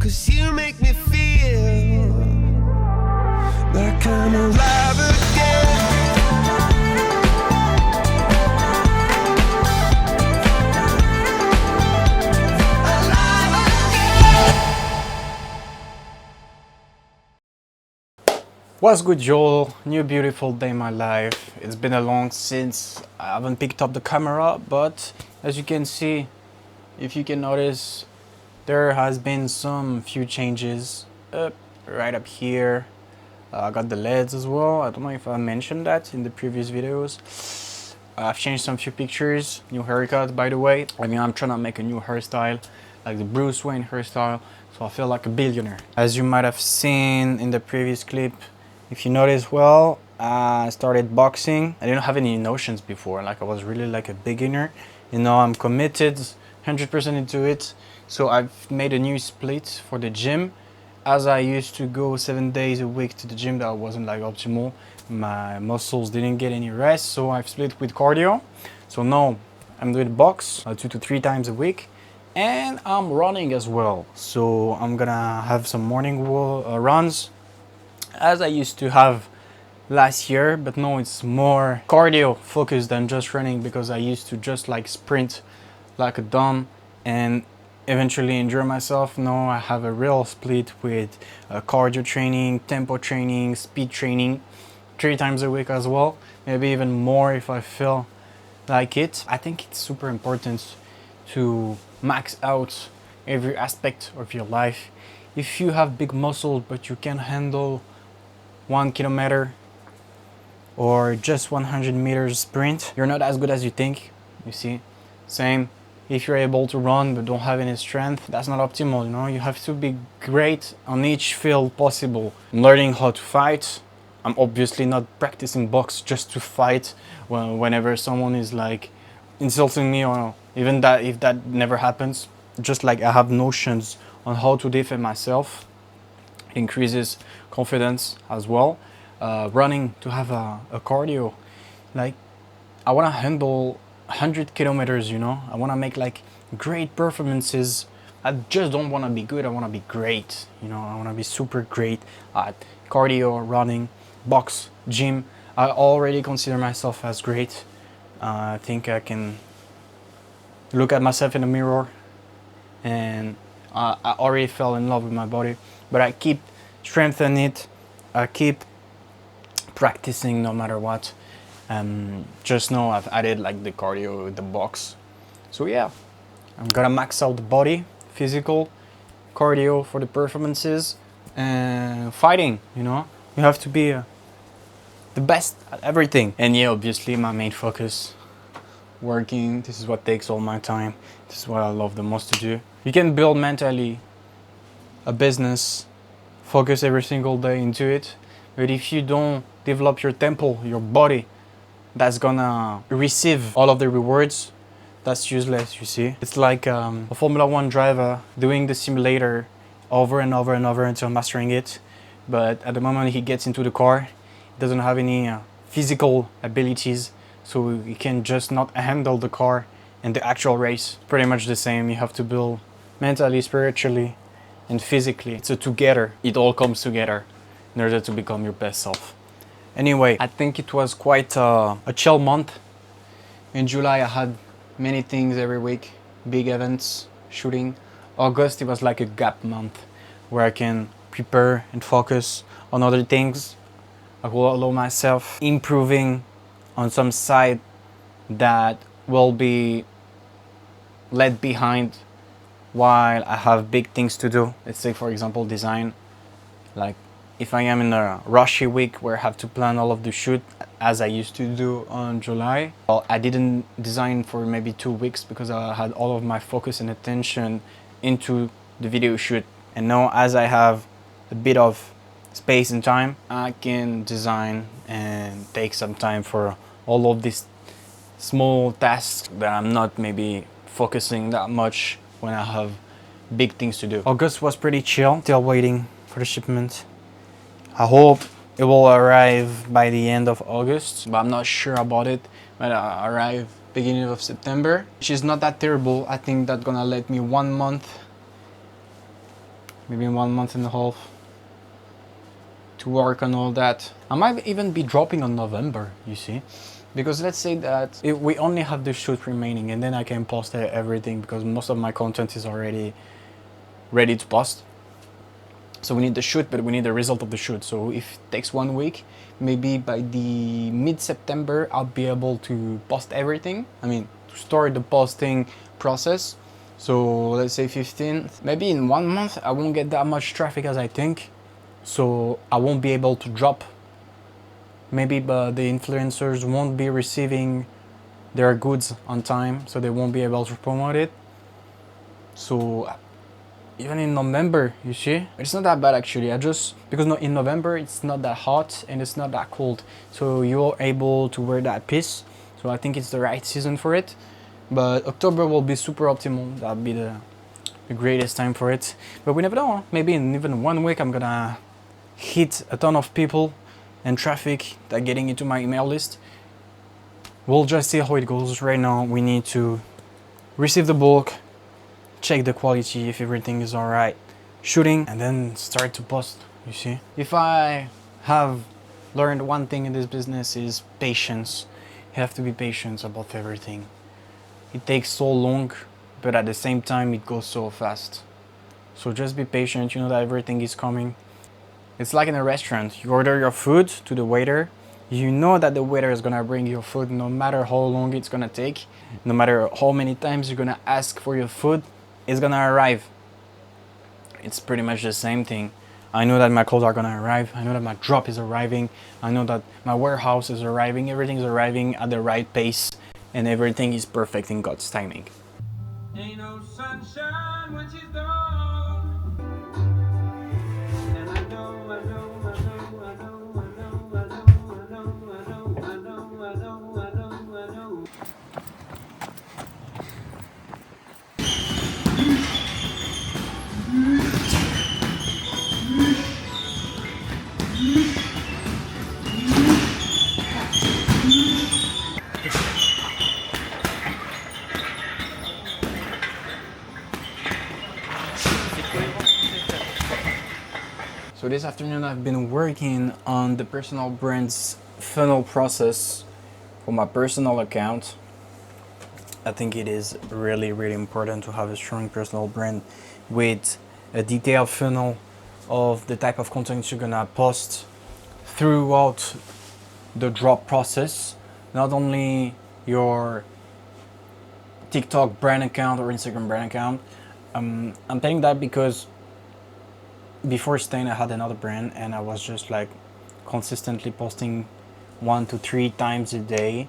'cause you make me feel like I'm alive again. What's good, Joel? New beautiful day in my life. It's been a long since I haven't picked up the camera, but as you can see, if you can notice, there has been some few changes right up here. I got the LEDs as well. I don't know if I mentioned that in the previous videos. I've changed some few pictures, new haircut by the way. I mean, I'm trying to make a new hairstyle, like the Bruce Wayne hairstyle, so I feel like a billionaire. As you might have seen in the previous clip, if you notice well, I started boxing. I didn't have any notions before, like I was really like a beginner. You know, I'm committed 100% into it. So I've made a new split for the gym. As I used to go 7 days a week to the gym, that wasn't like optimal. My muscles didn't get any rest, so I've split with cardio. So now I'm doing box 2 to 3 times a week. And I'm running as well. So I'm gonna have some morning runs as I used to have last year, but now it's more cardio focused than just running, because I used to just like sprint like a dumb and eventually injure myself. Now I have a real split with cardio training, tempo training, speed training 3 times a week as well, maybe even more if I feel like it. I think it's super important to max out every aspect of your life. If you have big muscles but you can handle 1 kilometer or just 100 meters sprint, you're not as good as you think, you see. Same if you're able to run but don't have any strength, that's not optimal, you know. You have to be great on each field possible. I'm learning how to fight. I'm obviously not practicing box just to fight whenever someone is like insulting me, or even that, if that never happens, just like I have notions on how to defend myself. It increases confidence as well. Running to have a cardio, like I want to handle 100 kilometers, you know. I want to make like great performances. I just don't want to be good, I want to be great, you know. I want to be super great at cardio, running, box, gym. I already consider myself as great. I think I can look at myself in the mirror and I already fell in love with my body, but I keep strengthening it. I keep practicing no matter what. Just now I've added like the cardio with the box. So yeah, I'm gonna max out the body, physical, cardio for the performances, and fighting, you know. You have to be the best at everything. And yeah, obviously my main focus, working. This is what takes all my time. This is what I love the most to do. You can build mentally a business, focus every single day into it, but if you don't develop your temple, your body, that's gonna receive all of the rewards, that's useless, you see. It's like a Formula 1 driver doing the simulator over and over and over until mastering it, but at the moment he gets into the car, he doesn't have any physical abilities, so he can just not handle the car in the actual race. Pretty much the same. You have to build mentally, spiritually, and physically. So together, it all comes together in order to become your best self. Anyway, I think it was quite a chill month. In July, I had many things every week, big events, shooting. August, it was like a gap month where I can prepare and focus on other things. I will allow myself improving on some side that will be left behind while I have big things to do. Let's say, for example, design. Like if I am in a rushy week where I have to plan all of the shoot as I used to do on July, well, I didn't design for maybe 2 weeks because I had all of my focus and attention into the video shoot. And now as I have a bit of space and time, I can design and take some time for all of these small tasks that I'm not maybe focusing that much when I have big things to do. August was pretty chill, still waiting for the shipment. I hope it will arrive by the end of August, but I'm not sure about it. But arrive beginning of September, which is not that terrible. I think that's gonna let me 1 month maybe 1 month and a half to work on all that. I might even be dropping on November, you see, because let's say that if we only have the shoot remaining, and then I can post everything because most of my content is already ready to post. So we need the shoot, but we need the result of the shoot. So if it takes 1 week, maybe by the mid-September I'll be able to post everything. I mean, to start the posting process. So let's say 15th. Maybe in 1 month I won't get that much traffic as I think. So I won't be able to drop. Maybe the influencers won't be receiving their goods on time, so they won't be able to promote it. So even in November, you see, it's not that bad actually. Because in November it's not that hot and it's not that cold, so you're able to wear that piece. So I think it's the right season for it. But October will be super optimal. That'll be the greatest time for it. But we never know. Maybe in even 1 week I'm gonna hit a ton of people and traffic that getting into my email list. We'll just see how it goes. Right now we need to receive the bulk, check the quality if everything is all right, shooting, and then start to post, you see. If I have learned one thing in this business is patience. You have to be patient about everything. It takes so long, but at the same time it goes so fast. So just be patient, you know that everything is coming. It's like in a restaurant. You order your food to the waiter. You know that the waiter is gonna bring your food no matter how long it's gonna take, no matter how many times you're gonna ask for your food, it's gonna arrive. It's pretty much the same thing. I know that my clothes are gonna arrive. I know that my drop is arriving. I know that my warehouse is arriving. Everything's arriving at the right pace, and everything is perfect in God's timing. Ain't no sunshine when she's gone. And I know, I know, I know, I know, I know, I know, I know, I know, I know, I know, I know, I know. So this afternoon I've been working on the personal brand's funnel process for my personal account. I think it is really, really important to have a strong personal brand with a detailed funnel of the type of content you're gonna post throughout the drop process. Not only your TikTok brand account or Instagram brand account. I'm telling that because before Stain I had another brand and I was just like consistently posting 1 to 3 times a day,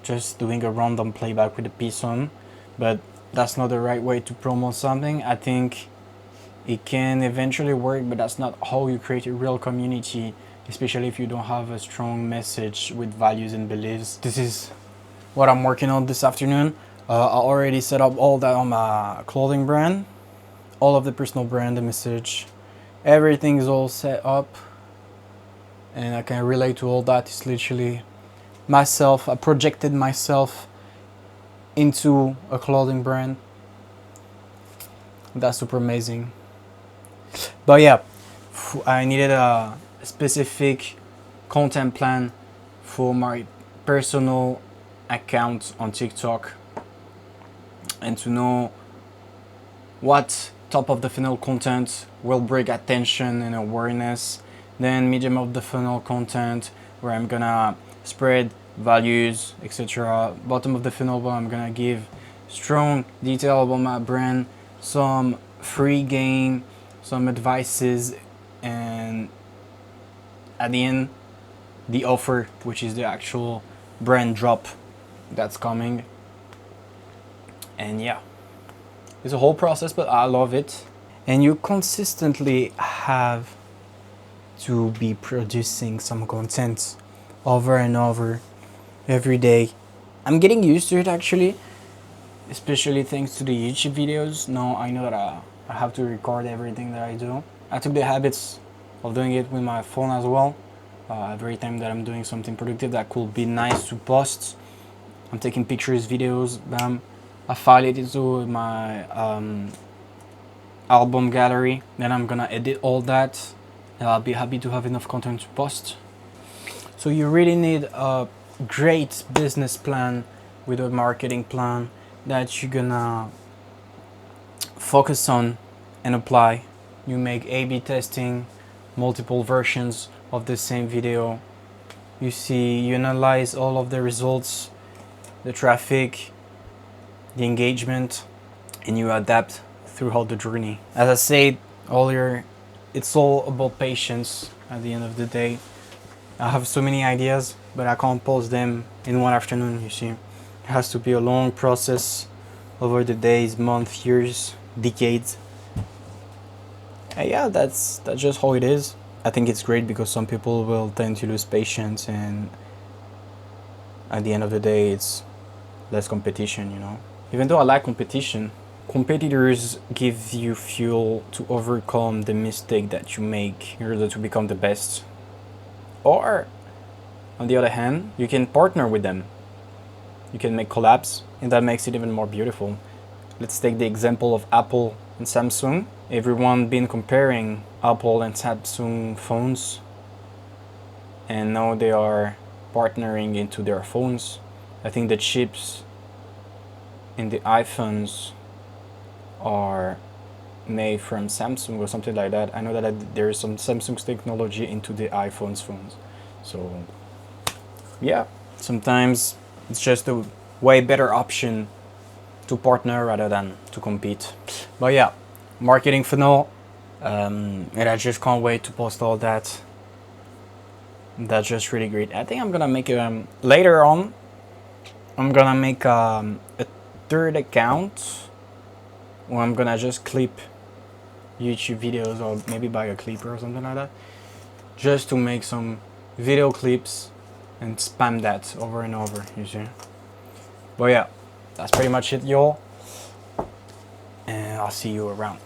just doing a random playback with a piece on. But that's not the right way to promote something. I think it can eventually work, but that's not how you create a real community, especially if you don't have a strong message with values and beliefs. This is what I'm working on this afternoon. I already set up all that on my clothing brand, all of the personal brand, the message, everything is all set up, and I can relate to all that. It's literally myself. I projected myself into a clothing brand. That's super amazing. But yeah, I needed a specific content plan for my personal account on TikTok and to know what top of the funnel content will bring attention and awareness, then medium of the funnel content where I'm gonna spread values, etc. Bottom of the funnel where I'm gonna give strong detail about my brand, some free game, some advices, and at the end the offer, which is the actual brand drop that's coming. And yeah, it's a whole process, but I love it. And you consistently have to be producing some content over and over every day. I'm getting used to it actually, especially thanks to the YouTube videos. Now I know that I have to record everything that I do. I took the habits of doing it with my phone as well. Every time that I'm doing something productive that could be nice to post, I'm taking pictures, videos, bam. I file it into my album gallery. Then I'm gonna edit all that, and I'll be happy to have enough content to post. So you really need a great business plan with a marketing plan that you're gonna focus on and apply. You make A/B testing, multiple versions of the same video. You analyze all of the results, the traffic, the engagement, and you adapt throughout the journey. As I said earlier, it's all about patience at the end of the day. I have so many ideas, but I can't post them in one afternoon, you see. It has to be a long process over the days, months, years, decades. And yeah, that's just how it is. I think it's great because some people will tend to lose patience, and at the end of the day it's less competition, you know. Even though I like competition, competitors give you fuel to overcome the mistake that you make in order to become the best. Or on the other hand, you can partner with them. You can make collabs, and that makes it even more beautiful. Let's take the example of Apple and Samsung. Everyone been comparing Apple and Samsung phones, and now they are partnering into their phones. I think the chips in the iPhones are made from Samsung or something like that. I know that there is some Samsung's technology into the iPhone's phones. So yeah, sometimes it's just a way better option to partner rather than to compete. But yeah, marketing funnel, and I just can't wait to post all that. That's just really great. I think I'm gonna make later on. I'm gonna make a third account where I'm gonna just clip YouTube videos, or maybe buy a clipper or something like that, just to make some video clips and spam that over and over, you see. But yeah, that's pretty much it, y'all, and I'll see you around.